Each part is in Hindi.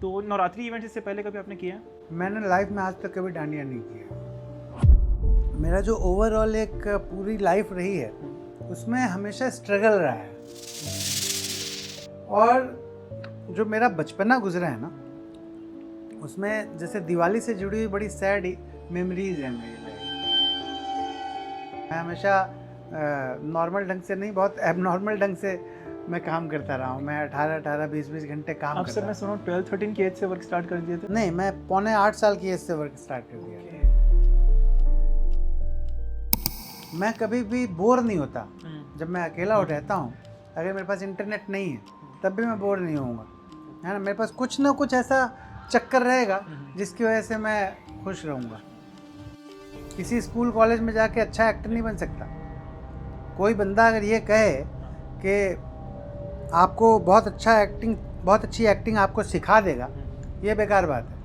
तो नवरात्रि इवेंट इससे पहले कभी आपने किया है? मैंने लाइफ में आज तक कभी डांडिया नहीं किया। मेरा जो ओवरऑल एक पूरी लाइफ रही है उसमें हमेशा स्ट्रगल रहा है। और जो मेरा बचपना गुजरा है ना उसमें जैसे दिवाली से जुड़ी हुई बड़ी सैड मेमोरीज हैं मेरी लाइफ। मैं हमेशा नॉर्मल ढंग से नहीं, बहुत एबनॉर्मल ढंग से मैं काम करता रहा हूँ। मैं 18-20 घंटे काम अब करता सर मैं सुना 12-13 की एज से वर्क स्टार्ट कर दिए थे। नहीं, मैं 7.25 साल की एज से वर्क स्टार्ट कर दिया। मैं कभी भी बोर नहीं होता। जब मैं अकेला रहता हूँ, अगर मेरे पास इंटरनेट नहीं है तब भी मैं बोर नहीं होऊंगा, है ना। मेरे पास कुछ ना कुछ ऐसा चक्कर रहेगा जिसकी वजह से मैं खुश रहूँगा। किसी स्कूल कॉलेज में जाके अच्छा एक्टर नहीं बन सकता। कोई बंदा अगर ये कहे कि आपको बहुत अच्छी एक्टिंग आपको सिखा देगा, ये बेकार बात है।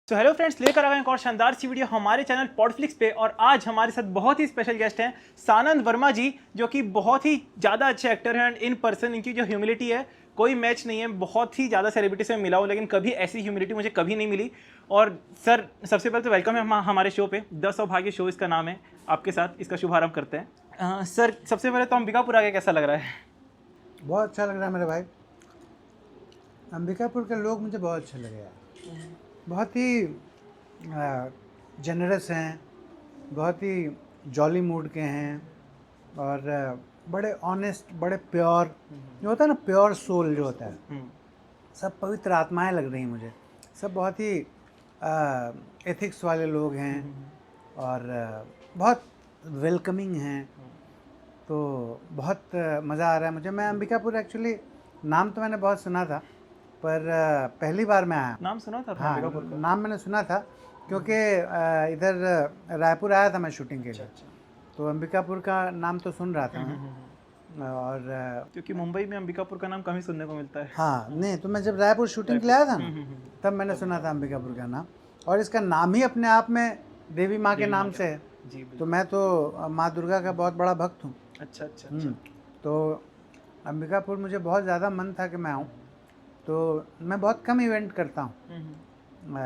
तो हेलो फ्रेंड्स, लेकर आ गए एक और शानदार सी वीडियो हमारे चैनल पॉडफ्लिक्स पे। और आज हमारे साथ बहुत ही स्पेशल गेस्ट हैं सानंद वर्मा जी, जो कि बहुत ही ज़्यादा अच्छे एक्टर हैं। एंड इन पर्सन इनकी जो ह्यूमिलिटी है कोई मैच नहीं है। बहुत ही ज़्यादा सेलिब्रिटी से मिला हूँ लेकिन कभी ऐसी ह्यूमिलिटी मुझे कभी नहीं मिली। और सर सबसे पहले तो वेलकम है हमारे शो पे। 10 सौभाग्य शो इसका नाम है। आपके साथ इसका शुभारंभ करते हैं। सर सबसे पहले तो अंबिकापुर आके कैसा लग रहा है? बहुत अच्छा लग रहा है मेरे भाई। अंबिकापुर के लोग मुझे बहुत अच्छे लगे यार। बहुत ही जनरस हैं, बहुत ही जॉली मूड के हैं और बड़े ऑनेस्ट, बड़े प्योर, जो होता है ना प्योर सोल जो होता है, सब पवित्र आत्माएं लग रही हैं मुझे। सब बहुत ही एथिक्स वाले लोग हैं और बहुत वेलकमिंग हैं। तो बहुत मज़ा आ रहा है मुझे। मैं अंबिकापुर एक्चुअली नाम तो मैंने बहुत सुना था पर पहली बार मैं आया। नाम सुना था आपने हाँ, अंबिकापुर का? नाम मैंने सुना था क्योंकि इधर रायपुर आया था मैं शूटिंग के लिए। तो अंबिकापुर का नाम तो सुन रहा था मैं। और क्योंकि मुंबई में अंबिकापुर का नाम कम ही सुनने को मिलता है। हाँ, नहीं तो मैं जब रायपुर शूटिंग के लिए आया था ना तब मैंने सुना था अंबिकापुर का नाम। और इसका नाम ही अपने आप में देवी माँ के नाम से है। जी तो मैं तो माँ दुर्गा का बहुत बड़ा भक्त हूँ। अच्छा अच्छा अच्छा। तो अंबिकापुर मुझे बहुत ज़्यादा मन था कि मैं आऊँ। तो मैं बहुत कम इवेंट करता हूँ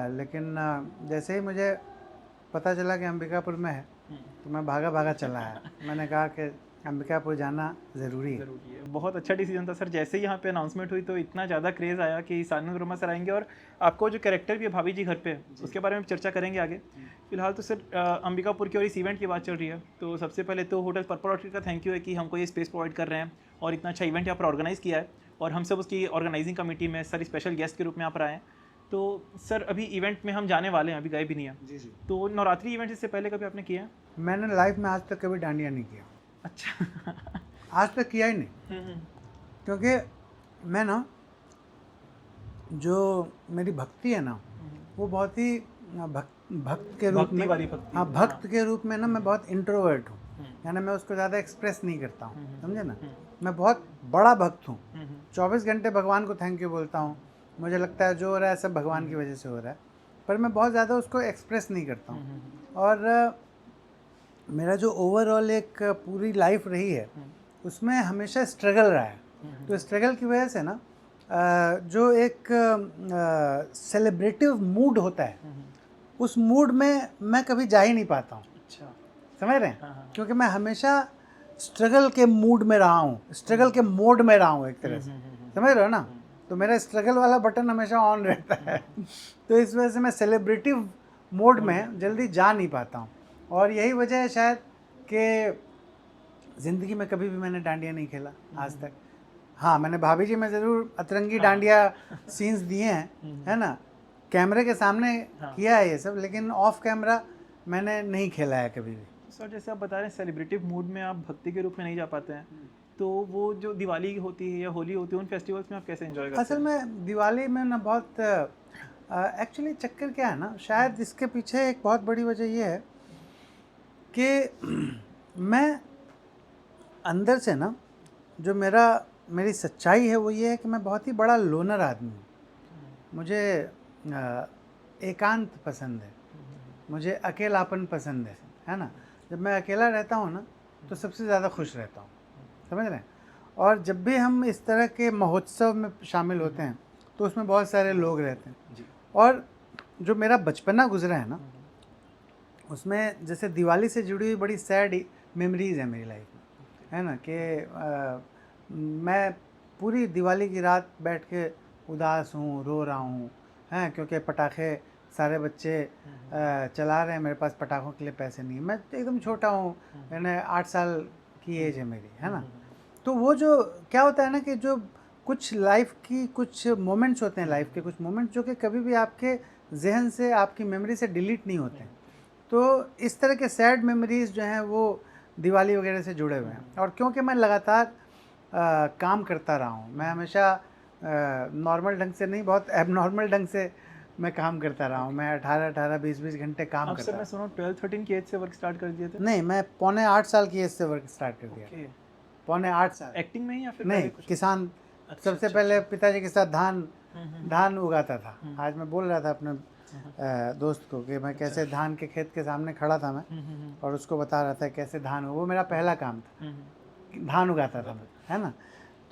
लेकिन जैसे ही मुझे पता चला कि अंबिकापुर में है तो मैं भागा चला आया। मैंने कहा कि अंबिकापुर जाना ज़रूरी है। बहुत अच्छा डिसीजन था सर। जैसे ही यहाँ पे अनाउंसमेंट हुई तो इतना ज़्यादा क्रेज़ आया कि सानंद वर्मा सर आएंगे। और आपको जो कैरेक्टर भी है भाभी जी घर पे, उसके बारे में चर्चा करेंगे आगे। फिलहाल तो सर अंबिकापुर की और इस इवेंट की बात चल रही है। तो सबसे पहले तो होटल पर्पल ऑर्किड का थैंक यू है कि हमको ये स्पेस प्रोवाइड कर रहे हैं और इतना अच्छा इवेंट यहाँ पर ऑर्गेनाइज़ किया है। और हम सब उसकी ऑर्गेनाइजिंग कमेटी में सर स्पेशल गेस्ट के रूप में यहाँ पर आए हैं। तो सर अभी इवेंट में हम जाने वाले हैं, अभी गए भी नहीं हैं। जी। तो नवरात्रि इवेंट इससे पहले कभी आपने किया है? मैंने लाइफ में आज तक कभी डांडिया नहीं किया। अच्छा। आज तक किया ही नहीं क्योंकि मैं ना, जो मेरी भक्ति है ना वो बहुत ही भक्त के रूप में, हाँ भक्त के रूप में ना मैं बहुत इंट्रोवर्ट हूँ। यानी मैं उसको ज़्यादा एक्सप्रेस नहीं करता हूँ, समझे ना। मैं बहुत बड़ा भक्त हूँ। 24 घंटे भगवान को थैंक यू बोलता हूँ। मुझे लगता है जो हो रहा है सब भगवान की वजह से हो रहा है, पर मैं बहुत ज़्यादा उसको एक्सप्रेस नहीं करता हूँ। और मेरा जो ओवरऑल एक पूरी लाइफ रही है उसमें हमेशा स्ट्रगल रहा है। तो स्ट्रगल की वजह से ना जो एक सेलिब्रेटिव मूड होता है उस मूड में मैं कभी जा ही नहीं पाता हूँ। अच्छा, समझ रहे हैं? क्योंकि मैं हमेशा स्ट्रगल के मूड में रहा हूँ, स्ट्रगल के मोड में रहा हूँ एक तरह से, समझ रहे हो ना। तो मेरा स्ट्रगल वाला बटन हमेशा ऑन रहता है। तो इस वजह से मैं सेलिब्रेटिव मोड में जल्दी जा नहीं पाता हूँ। और यही वजह है शायद कि ज़िंदगी में कभी भी मैंने डांडिया नहीं खेला आज तक। हाँ, मैंने भाभी जी में ज़रूर अतरंगी डांडिया सीन्स दिए हैं, है ना, कैमरे के सामने किया है ये सब, लेकिन ऑफ कैमरा मैंने नहीं खेला है कभी भी। सर जैसे आप बता रहे हैं सेलिब्रेटिव मूड में आप भक्ति के रूप में नहीं जा पाते हैं, तो वो जो दिवाली होती है या होली होती है उन फेस्टिवल्स में आप कैसे एंजॉय करते हैं? असल में दिवाली में ना बहुत एक्चुअली चक्कर क्या है ना, शायद इसके पीछे एक बहुत बड़ी वजह ये है कि मैं अंदर से ना जो मेरी सच्चाई है वो ये है कि मैं बहुत ही बड़ा लोनर आदमी हूँ। मुझे एकांत पसंद है, मुझे अकेलापन पसंद है ना। जब मैं अकेला रहता हूँ ना तो सबसे ज़्यादा खुश रहता हूँ, समझ रहे हैं। और जब भी हम इस तरह के महोत्सव में शामिल होते हैं तो उसमें बहुत सारे लोग रहते हैं जी। और जो मेरा बचपना गुजरा है ना उसमें जैसे दिवाली से जुड़ी हुई बड़ी सैड मेमोरीज़ है मेरी लाइफ में, है ना। कि मैं पूरी दिवाली की रात बैठ के उदास हूँ, रो रहा हूँ, हैं, क्योंकि पटाखे सारे बच्चे चला रहे हैं, मेरे पास पटाखों के लिए पैसे नहीं है। मैं एकदम छोटा हूँ, मैंने 8 साल की एज है मेरी, है ना। तो वो जो क्या होता है ना कि जो कुछ लाइफ की कुछ मोमेंट्स होते हैं, लाइफ के कुछ मोमेंट्स जो कि कभी भी आपके जहन से, आपकी मेमोरी से डिलीट नहीं होते। तो इस तरह के सैड मेमोरीज़ जो हैं वो दिवाली वगैरह से जुड़े हुए हैं। और क्योंकि मैं लगातार काम करता रहा हूँ, मैं हमेशा नॉर्मल ढंग से नहीं, बहुत एबनॉर्मल ढंग से मैं काम करता रहा हूँ। मैं 18 20 घंटे काम करता। सर मैं सुना 12-13 की एज से वर्क स्टार्ट कर दिए थे? नहीं, मैं पौने 8 साल की एज से वर्क स्टार्ट कर दिया। पौने 8 साल। एक्टिंग में ही या फिर नहीं, किसान। सबसे पहले पिताजी के साथ धान उगाता था। आज मैं बोल रहा था अपने दोस्त को कि मैं कैसे धान के खेत के सामने खड़ा था मैं और उसको बता रहा था कैसे धान, वो मेरा पहला काम था, धान उगाता था मैं, है ना।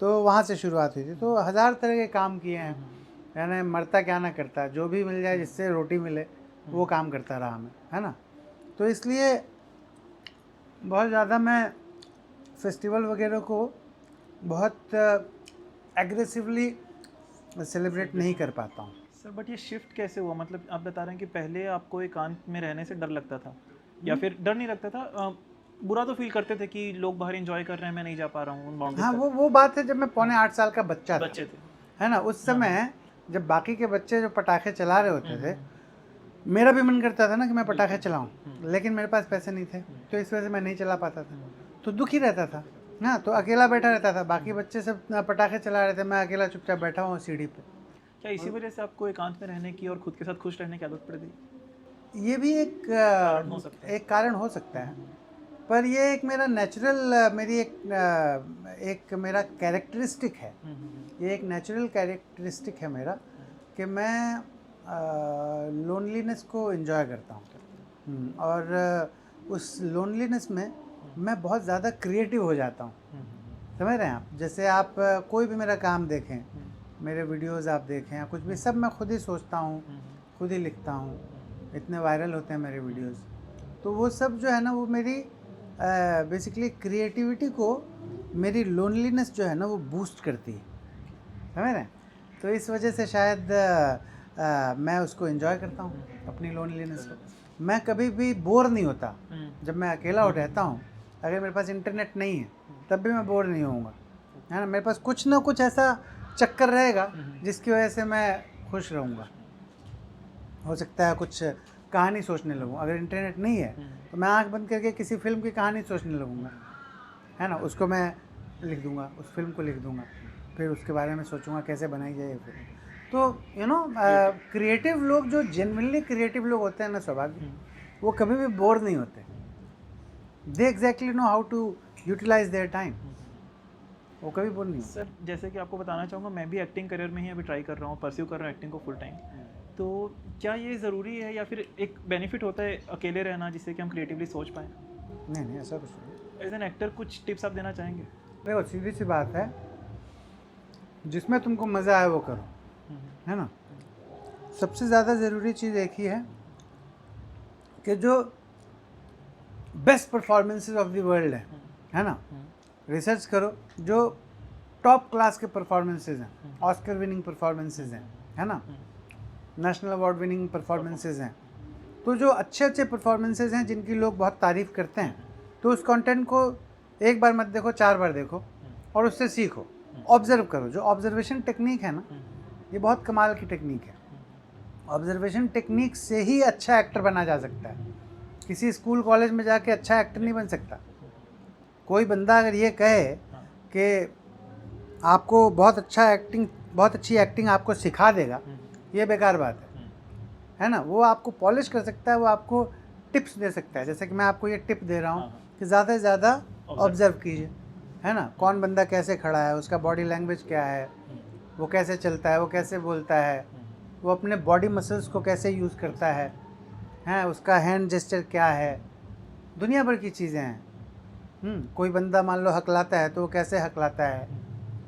तो वहाँ से शुरुआत हुई थी। तो 1000 तरह के काम किए हैं, यानी मरता क्या ना करता, जो भी मिल जाए जिससे रोटी मिले वो काम करता रहा मैं, है ना। तो इसलिए बहुत ज़्यादा मैं फेस्टिवल वगैरह को बहुत एग्रेसिवली सेलिब्रेट नहीं कर पाता हूँ। सर बट ये शिफ्ट कैसे हुआ? मतलब आप बता रहे हैं कि पहले आपको एकांत में रहने से डर लगता था, या फिर डर नहीं लगता था, बुरा तो फील करते थे कि लोग बाहर एंजॉय कर रहे हैं, मैं नहीं जा पा रहा हूँ उन बाउंड्रीज हाँ, तक। वो बात है जब मैं पौने 8 साल का बच्चे थे, है ना। उस समय जब बाकी के बच्चे जो पटाखे चला रहे होते थे, मेरा भी मन करता था ना कि मैं पटाखे चलाऊं, लेकिन मेरे पास पैसे नहीं थे, तो इस वजह से मैं नहीं चला पाता था, तो दुखी रहता था ना। तो अकेला बैठा रहता था, बाकी बच्चे सब पटाखे चला रहे थे, मैं अकेला चुपचाप बैठा हूँ सीढ़ी पे। क्या इसी वजह से आपको एकांत में रहने की और खुद के साथ खुश रहने की आदत पड़ गई? ये भी एक कारण हो सकता है, पर ये एक मेरा नेचुरल, मेरी एक मेरा कैरेक्टरिस्टिक है। ये एक नेचुरल कैरेक्टरिस्टिक है मेरा कि मैं लोनलीनेस को एंजॉय करता हूँ। और उस लोनलीनेस में मैं बहुत ज़्यादा क्रिएटिव हो जाता हूँ, समझ रहे हैं आप। जैसे आप कोई भी मेरा काम देखें, मेरे वीडियोस आप देखें या कुछ भी, सब मैं खुद ही सोचता हूँ, खुद ही लिखता हूँ, इतने वायरल होते हैं मेरे वीडियोस। तो वो सब जो है ना वो मेरी बेसिकली क्रिएटिविटी को, मेरी लोनलीनेस जो है ना वो बूस्ट करती है, समझ रहे हैं। तो इस वजह से शायद मैं उसको एंजॉय करता हूँ, अपनी लोनलीनेस को। मैं कभी भी बोर नहीं होता जब मैं अकेला रहता हूँ। अगर मेरे पास इंटरनेट नहीं है तब भी मैं बोर नहीं होऊंगा, है ना। मेरे पास कुछ ना कुछ ऐसा चक्कर रहेगा जिसकी वजह से मैं खुश रहूँगा। हो सकता है कुछ कहानी सोचने लगूँ, अगर इंटरनेट नहीं है तो मैं आंख बंद करके किसी फिल्म की कहानी सोचने लगूँगा, है ना। उसको मैं लिख दूँगा, उस फिल्म को लिख दूँगा, फिर उसके बारे में सोचूंगा कैसे बनाई जाए फिल्म। तो यू नो क्रिएटिव लोग, जो जेन्युइनली क्रिएटिव लोग होते हैं ना स्वभाव, वो कभी भी बोर नहीं होते। They exactly know how to utilise their time, वो कभी बोल नहीं। सर जैसे कि आपको बताना चाहूँगा, मैं भी एक्टिंग करियर में ही अभी ट्राई कर रहा हूँ, परस्यू कर रहा हूँ एक्टिंग को फुल टाइम। तो क्या ये ज़रूरी है या फिर एक बेनिफिट होता है अकेले रहना जिससे कि हम क्रिएटिवली सोच पाएँ? नहीं, ऐसा कुछ नहीं। एज एन एक्टर कुछ टिप्स आप देना चाहेंगे? देखो, सीधी सी बात है, जिसमें तुमको मज़ा आए वो करो, है ना। सबसे ज़्यादा ज़रूरी चीज़ एक ही है कि जो best performances of the world है ना, रिसर्च करो, जो टॉप क्लास के परफॉर्मेंसेज हैं, ऑस्कर विनिंग परफॉर्मेंसेज हैं, है ना, नेशनल अवार्ड विनिंग परफॉर्मेंसेज हैं। तो जो अच्छे अच्छे परफॉर्मेंसेज हैं जिनकी लोग बहुत तारीफ़ करते हैं, तो उस कंटेंट को एक बार मत देखो, 4 बार देखो और उससे सीखो, ऑब्ज़र्व करो। जो ऑब्जर्वेशन टेक्निक है ना, ये बहुत कमाल की टेक्निक है। ऑब्जर्वेशन टेक्निक से ही अच्छा एक्टर बना जा सकता है। किसी स्कूल कॉलेज में जाके अच्छा एक्टर नहीं बन सकता। कोई बंदा अगर ये कहे कि आपको बहुत अच्छी एक्टिंग आपको सिखा देगा, ये बेकार बात है ना। वो आपको पॉलिश कर सकता है, वो आपको टिप्स दे सकता है। जैसे कि मैं आपको ये टिप दे रहा हूँ कि ज़्यादा से ज़्यादा ऑब्ज़र्व कीजिए, है ना, कौन बंदा कैसे खड़ा है, उसका बॉडी लैंग्वेज क्या है, वो कैसे चलता है, वो कैसे बोलता है, वो अपने बॉडी मसल्स को कैसे यूज़ करता है, उसका हैंड जेस्चर क्या है, दुनिया भर की चीज़ें हैं। कोई बंदा मान लो हकलाता है तो वो कैसे हकलाता है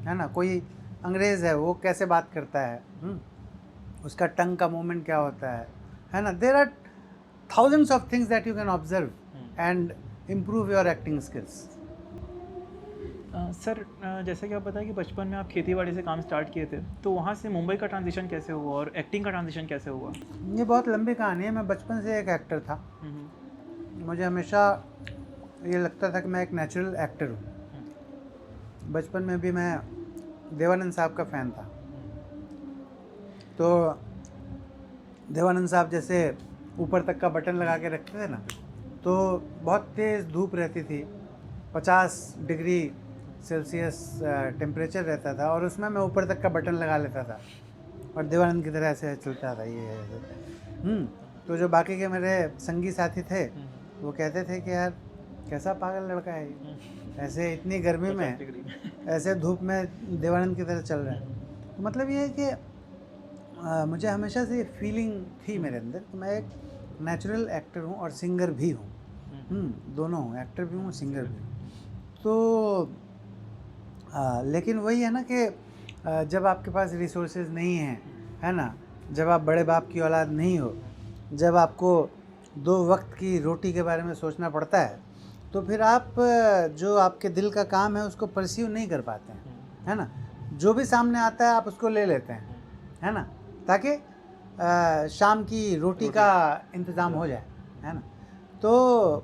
ना, कोई अंग्रेज़ है वो कैसे बात करता है, उसका टंग का मूवमेंट क्या होता है ना। There are thousands of things that you can observe and improve your acting skills. Sir जैसे कि आप बताएं कि बचपन में आप खेती बाड़ी से काम स्टार्ट किए थे, तो वहाँ से मुंबई का ट्रांजिशन कैसे हुआ और एक्टिंग का ट्रांजिशन कैसे हुआ? ये बहुत लंबी कहानी है। मैं बचपन से एक एक्टर था। मुझे हमेशा ये लगता था कि मैं एक नेचुरल एक्टर हूँ। बचपन में भी मैं देवानंद साहब का फ़ैन था। तो देवानंद साहब जैसे ऊपर तक का बटन लगा के रखते थे ना, तो बहुत तेज़ धूप रहती थी, 50 डिग्री सेल्सियस टेम्परेचर रहता था, और उसमें मैं ऊपर तक का बटन लगा लेता था और देवानंद की तरह ऐसे चलता था ये ऐसे। तो जो बाकी के मेरे संगी साथी थे वो कहते थे कि यार कैसा पागल लड़का है ये, ऐसे इतनी गर्मी में ऐसे धूप में देवानंद की तरह चल रहा है। तो मतलब ये है कि मुझे हमेशा से ये फीलिंग थी मेरे अंदर कि मैं एक नेचुरल एक्टर हूँ और सिंगर भी हूँ। दोनों हूँ, एक्टर भी हूँ, सिंगर भी हूँ। तो लेकिन वही है ना कि जब आपके पास रिसोर्सेज नहीं हैं, है ना, जब आप बड़े बाप की औलाद नहीं हो, जब आपको 2 वक्त की रोटी के बारे में सोचना पड़ता है, तो फिर आप जो आपके दिल का काम है उसको परस्यू नहीं कर पाते हैं, है ना। जो भी सामने आता है आप उसको ले लेते हैं, है ना, ताकि शाम की रोटी का इंतज़ाम हो जाए, है ना। तो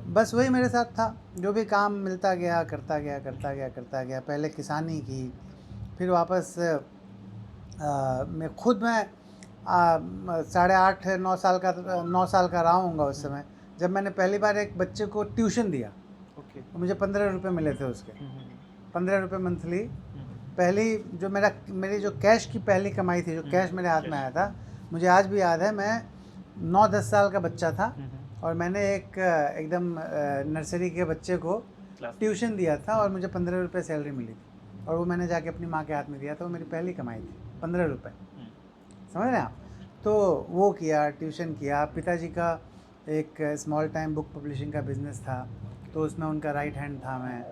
बस वही मेरे साथ था, जो भी काम मिलता गया करता गया। पहले किसानी की, फिर वापस मैं खुद में 8.5-9 साल का रहा हूँगा उस समय, जब मैंने पहली बार एक बच्चे को ट्यूशन दिया। तो मुझे 15 रुपये मिले थे उसके, 15 रुपये मंथली। पहली जो मेरी जो कैश की पहली कमाई थी, जो कैश मेरे हाथ में आया था, मुझे आज भी याद है। मैं 9-10 साल का बच्चा था और मैंने एकदम नर्सरी के बच्चे को ट्यूशन दिया था और मुझे 15 रुपये सैलरी मिली थी, और वो मैंने जाके अपनी माँ के हाथ में दिया था। वो मेरी पहली कमाई थी, 15 रुपये, समझ रहे हैं आप। तो वो किया, ट्यूशन किया। पिताजी का एक स्मॉल टाइम बुक पब्लिशिंग का बिज़नेस था, तो उसमें उनका राइट हैंड था मैं,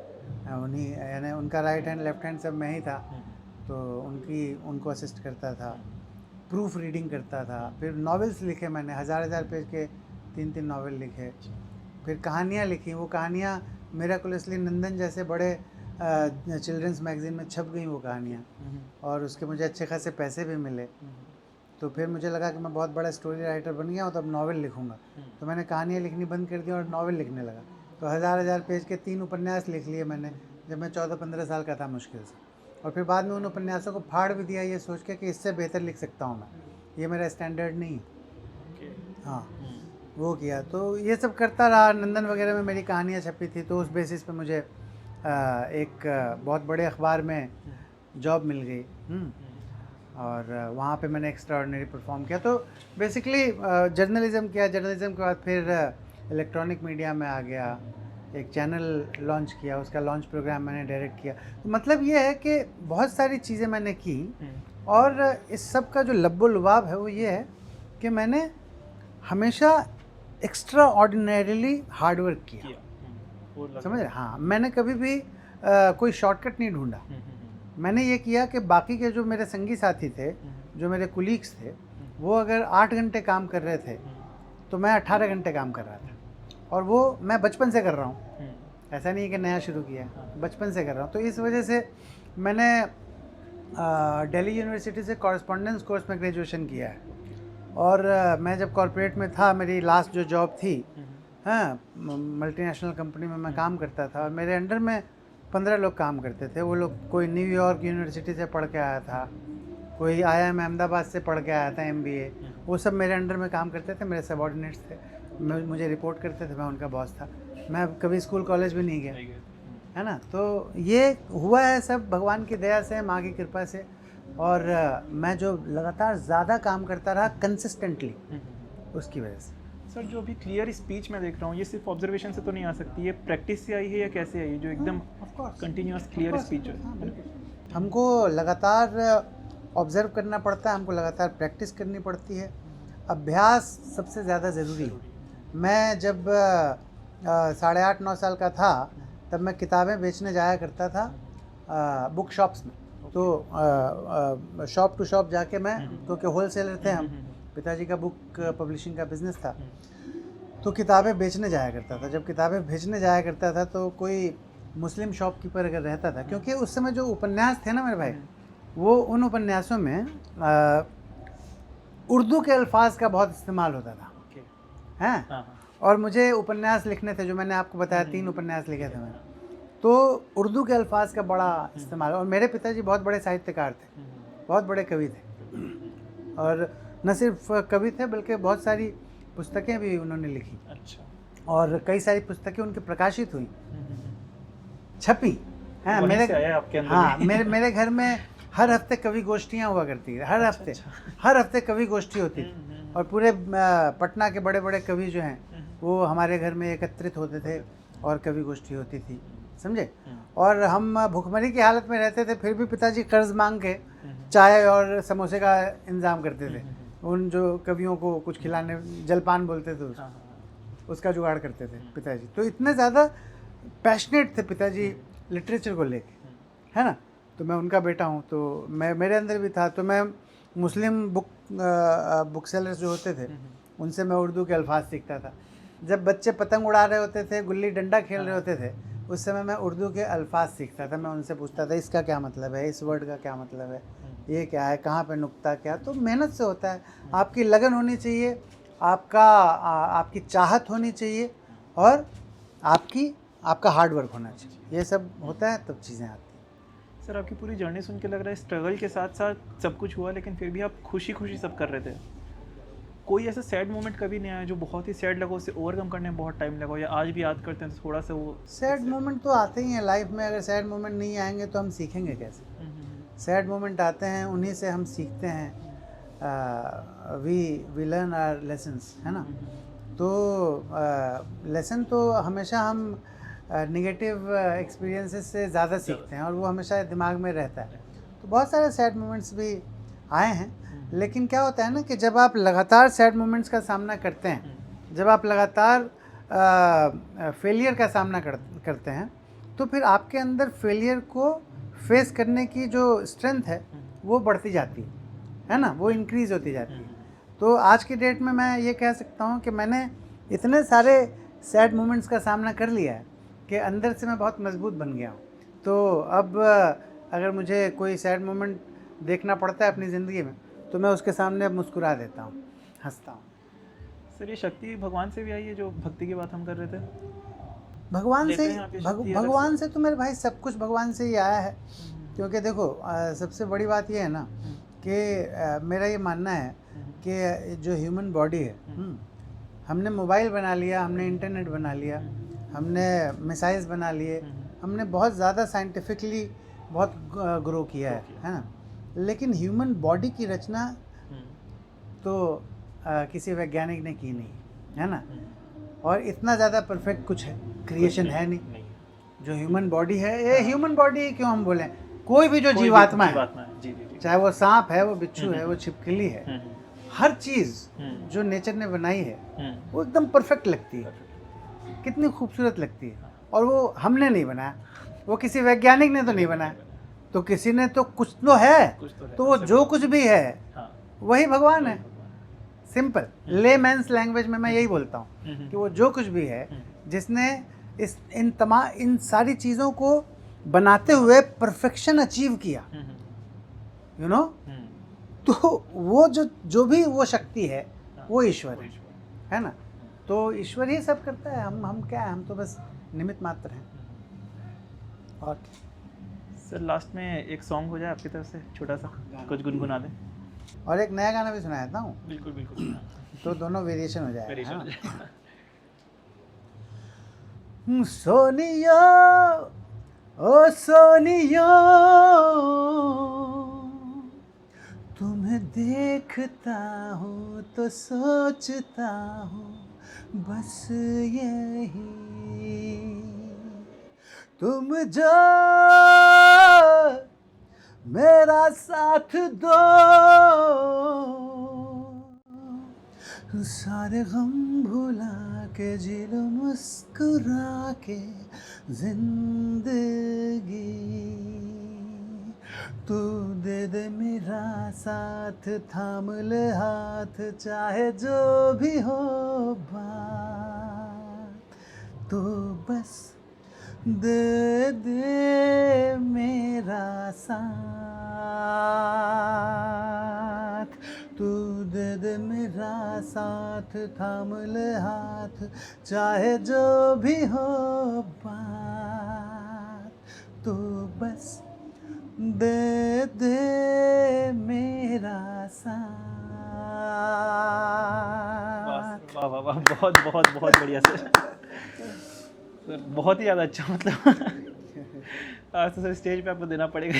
उन्हीं यानी उनका राइट हैंड लेफ्ट हैंड सब मैं ही था। तो उनको असिस्ट करता था, प्रूफ रीडिंग करता था। फिर नॉवेल्स लिखे मैंने, हज़ार पेज के 3 नॉवेल लिखे। फिर कहानियाँ लिखी, वो कहानियाँ मिराकुलसली नंदन जैसे बड़े चिल्ड्रंस मैगज़ीन में छप गई वो कहानियाँ, और उसके मुझे अच्छे खासे पैसे भी मिले। तो फिर मुझे लगा कि मैं बहुत बड़ा स्टोरी राइटर बन गया हूँ, तो अब नॉवेल लिखूँगा। तो मैंने कहानियाँ लिखनी बंद कर दी और नॉवेल लिखने लगा। तो हज़ार पेज के 3 उपन्यास लिख लिए मैंने, जब मैं 14-15 साल का था मुश्किल से। और फिर बाद में उन उपन्यासों को फाड़ भी दिया, ये सोच के कि इससे बेहतर लिख सकता हूँ मैं, ये मेरा स्टैंडर्ड नहीं है। हाँ, वो किया। तो ये सब करता रहा। नंदन वगैरह में मेरी कहानियाँ छपी थी, तो उस बेसिस पे मुझे एक बहुत बड़े अखबार में जॉब मिल गई, और वहाँ पे मैंने एक्स्ट्राऑर्डिनरी परफॉर्म किया। तो बेसिकली जर्नलिज़म किया। जर्नलिज़म के बाद फिर इलेक्ट्रॉनिक मीडिया में आ गया, एक चैनल लॉन्च किया, उसका लॉन्च प्रोग्राम मैंने डायरेक्ट किया। तो मतलब ये है कि बहुत सारी चीज़ें मैंने की, और इस सब का जो लब्बो लुबाब है वो ये है कि मैंने हमेशा एक्स्ट्रा ऑर्डिनरीली हार्ड वर्क किया, समझ रहे। हाँ, मैंने कभी भी कोई शॉर्टकट नहीं ढूंढा। मैंने ये किया कि बाकी के जो मेरे संगी साथी थे, जो मेरे कुलीग्स थे, वो अगर 8 घंटे काम कर रहे थे तो मैं 18 घंटे काम कर रहा था। और वो मैं बचपन से कर रहा हूँ, ऐसा नहीं कि नया शुरू किया, बचपन से कर रहा हूँ। तो इस वजह से मैंने दिल्ली यूनिवर्सिटी से कॉरेस्पॉन्डेंस कोर्स में ग्रेजुएशन किया है। और मैं जब कॉर्पोरेट में था, मेरी लास्ट जो जॉब थी, हाँ, मल्टीनेशनल कंपनी में मैं काम करता था, और मेरे अंडर में 15 लोग काम करते थे। वो लोग, कोई न्यूयॉर्क यूनिवर्सिटी से पढ़ के आया था, कोई IIM अहमदाबाद से पढ़ के आया था MBA। वो सब मेरे अंडर में काम करते थे, मेरे सबॉर्डिनेट्स थे, मुझे रिपोर्ट करते थे, मैं उनका बॉस था। मैं कभी स्कूल कॉलेज भी नहीं गया, है ना। तो ये हुआ है सब भगवान की दया से, माँ की कृपा से। और मैं जो लगातार ज़्यादा काम करता रहा कंसिस्टेंटली, उसकी वजह से। सर जो अभी क्लियर स्पीच मैं देख रहा हूँ, ये सिर्फ ऑब्जर्वेशन से तो नहीं आ सकती, ये प्रैक्टिस से आई है या कैसे आई है जो एकदम कंटिन्यूअस क्लियर स्पीच है? हमको लगातार ऑब्जर्व करना पड़ता है, हमको लगातार प्रैक्टिस करनी पड़ती है। अभ्यास सबसे ज़्यादा ज़रूरी है। मैं जब 8.5-9 साल का था तब मैं किताबें बेचने जाया करता था बुक शॉप्स में। तो शॉप टू शॉप जाके मैं, क्योंकि होल सेलर थे हम, पिताजी का बुक पब्लिशिंग का बिज़नेस था, तो किताबें बेचने जाया करता था। जब किताबें बेचने जाया करता था तो कोई मुस्लिम शॉपकीपर अगर रहता था, क्योंकि उस समय जो उपन्यास थे ना मेरे भाई, वो उन उपन्यासों में उर्दू के अल्फाज का बहुत इस्तेमाल होता था हैं। और मुझे उपन्यास लिखने थे, जो मैंने आपको बताया 3 उपन्यास लिखे थे मैंने, तो उर्दू के अल्फाज का बड़ा इस्तेमाल। और मेरे पिताजी बहुत बड़े साहित्यकार थे, बहुत बड़े कवि थे, और न सिर्फ कवि थे बल्कि बहुत सारी पुस्तकें भी उन्होंने लिखी। अच्छा। और कई सारी पुस्तकें उनकी प्रकाशित हुई, छपी हैं मेरे घर में हर हफ्ते कवि गोष्ठियाँ हुआ करती है। हर हफ्ते कवि गोष्ठी होती थी, और पूरे पटना के बड़े बड़े कवि जो हैं वो हमारे घर में एकत्रित होते थे और कवि गोष्ठी होती थी, समझे। और हम भुखमरी की हालत में रहते थे, फिर भी पिताजी कर्ज मांग के चाय और समोसे का इंतज़ाम करते थे। उन जो कवियों को कुछ खिलाने, जलपान बोलते थे उसका जुगाड़ करते थे पिताजी। तो इतने ज़्यादा पैशनेट थे पिताजी लिटरेचर को लेके, है ना। तो मैं उनका बेटा हूँ, तो मेरे अंदर भी था। तो मैं मुस्लिम बुक सेलर्स जो होते थे उनसे मैं उर्दू के अल्फाज सीखता था। जब बच्चे पतंग उड़ा रहे होते थे, गुल्ली डंडा खेल रहे होते थे, उस समय मैं उर्दू के अल्फाज सीखता था। मैं उनसे पूछता था इसका क्या मतलब है, इस वर्ड का क्या मतलब है, ये क्या है, कहाँ पे नुक्ता क्या। तो मेहनत से होता है, आपकी लगन होनी चाहिए, आपकी चाहत होनी चाहिए, और आपका हार्ड वर्क होना चाहिए। ये सब होता है तब चीज़ें आती हैं। सर आपकी पूरी जर्नी सुन के लग रहा है स्ट्रगल के साथ साथ सब कुछ हुआ, लेकिन फिर भी आप खुशी खुशी सब कर रहे थे। कोई ऐसा सैड मोमेंट कभी नहीं आया जो बहुत ही सैड लगा, उसे ओवरकम करने में बहुत टाइम लगा, या आज भी याद करते हैं तो थोड़ा सा वो? सैड मोमेंट तो आते ही हैं लाइफ में। अगर सैड मोमेंट नहीं आएंगे तो हम सीखेंगे कैसे। सैड मोमेंट आते हैं, उन्हीं से हम सीखते हैं। वी लर्न आवर लेसन्स, है ना। तो लेसन तो हमेशा हम नेगेटिव एक्सपीरियंसेस से ज़्यादा सीखते हैं, और वो हमेशा दिमाग में रहता है। तो बहुत सारे सैड मोमेंट्स भी आए हैं, लेकिन क्या होता है ना कि जब आप लगातार सैड मोमेंट्स का सामना करते हैं, जब आप लगातार फेलियर का सामना करते हैं, तो फिर आपके अंदर फेलियर को फेस करने की जो स्ट्रेंथ है वो बढ़ती जाती है ना, वो इंक्रीज़ होती जाती है। तो आज की डेट में मैं ये कह सकता हूँ कि मैंने इतने सारे सैड मोमेंट्स का सामना कर लिया है कि अंदर से मैं बहुत मजबूत बन गया हूँ। तो अब अगर मुझे कोई सैड मोमेंट देखना पड़ता है अपनी ज़िंदगी में, तो मैं उसके सामने अब मुस्कुरा देता हूँ, हंसता हूँ। सर ये शक्ति भगवान से भी आई है, जो भक्ति की बात हम कर रहे थे? भगवान से तो मेरे भाई सब कुछ भगवान से ही आया है। क्योंकि देखो सबसे बड़ी बात ये है ना कि मेरा ये मानना है कि जो ह्यूमन बॉडी है, हमने मोबाइल बना लिया, हमने इंटरनेट बना लिया, हमने मिसाइल्स बना लिए, हमने बहुत ज़्यादा साइंटिफिकली बहुत ग्रो किया है ना। लेकिन ह्यूमन बॉडी की रचना तो किसी वैज्ञानिक ने की नहीं, है ना। और इतना ज़्यादा परफेक्ट कुछ क्रिएशन है नहीं। जो ह्यूमन बॉडी है, ये ह्यूमन बॉडी क्यों हम बोलें, कोई भी जो जीवात्मा है, चाहे वो सांप है, वो बिच्छू है, वो छिपकली है, हर चीज़ जो नेचर ने बनाई है वो एकदम परफेक्ट लगती है, कितनी खूबसूरत लगती है। और वो हमने नहीं बनाया, वो किसी वैज्ञानिक ने तो नहीं बनाया, तो किसी ने तो कुछ तो है, तो वो जो कुछ भी है वही भगवान है। सिंपल लेमैन्स लैंग्वेज में मैं यही बोलता हूँ कि वो जो कुछ भी है, जिसने इन सारी चीज़ों को बनाते हुए परफेक्शन अचीव किया, यू नो, तो वो जो भी वो शक्ति है वो ईश्वर है ना। तो ईश्वर ही सब करता है, हम क्या है, हम तो बस निमित्त मात्र हैं। और सर लास्ट में एक सॉन्ग हो जाए आपकी तरफ से, छोटा सा कुछ गुनगुना दें। और एक नया गाना भी सुनाता हूँ। बिल्कुल बिल्कुल। तो दोनों वेरिएशन हो जाएगा। सोनिया ओ सोनिया, तुम्हें देखता हूँ तो सोचता हूँ, बस यही तुम जो मेरा साथ दो, सारे गम भुला के जी लो मुस्कुरा के जिंदगी, तू दे दे मेरा साथ, थाम ले हाथ, चाहे जो भी हो बात, तो बस दे दे मेरा साथ, तू दे दे मेरा साथ, थाम ले हाथ, चाहे जो भी हो बात, तो बस दे दे मेरा साथ। वाह वाह वाह, बहुत बहुत बहुत बढ़िया सर। सर बहुत ही ज़्यादा अच्छा, मतलब आज तो सर स्टेज पे आपको देना पड़ेगा।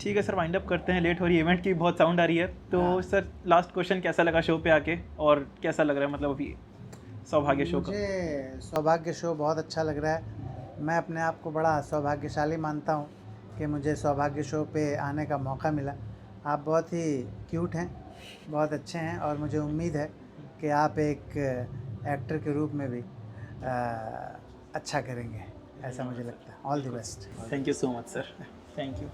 ठीक है सर, वाइंड अप करते हैं, लेट हो रही है, इवेंट की बहुत साउंड आ रही है। तो सर लास्ट क्वेश्चन, कैसा लगा शो पे आके और कैसा लग रहा है, मतलब अभी सौभाग्य शो का? मुझे सौभाग्य शो बहुत अच्छा लग रहा है। मैं अपने आप को बड़ा सौभाग्यशाली मानता हूँ कि मुझे सौभाग्य शो पे आने का मौका मिला। आप बहुत ही क्यूट हैं, बहुत अच्छे हैं, और मुझे उम्मीद है कि आप एक एक्टर के रूप में भी अच्छा करेंगे, ऐसा मुझे लगता है। All the best. Thank you so much sir, thank you.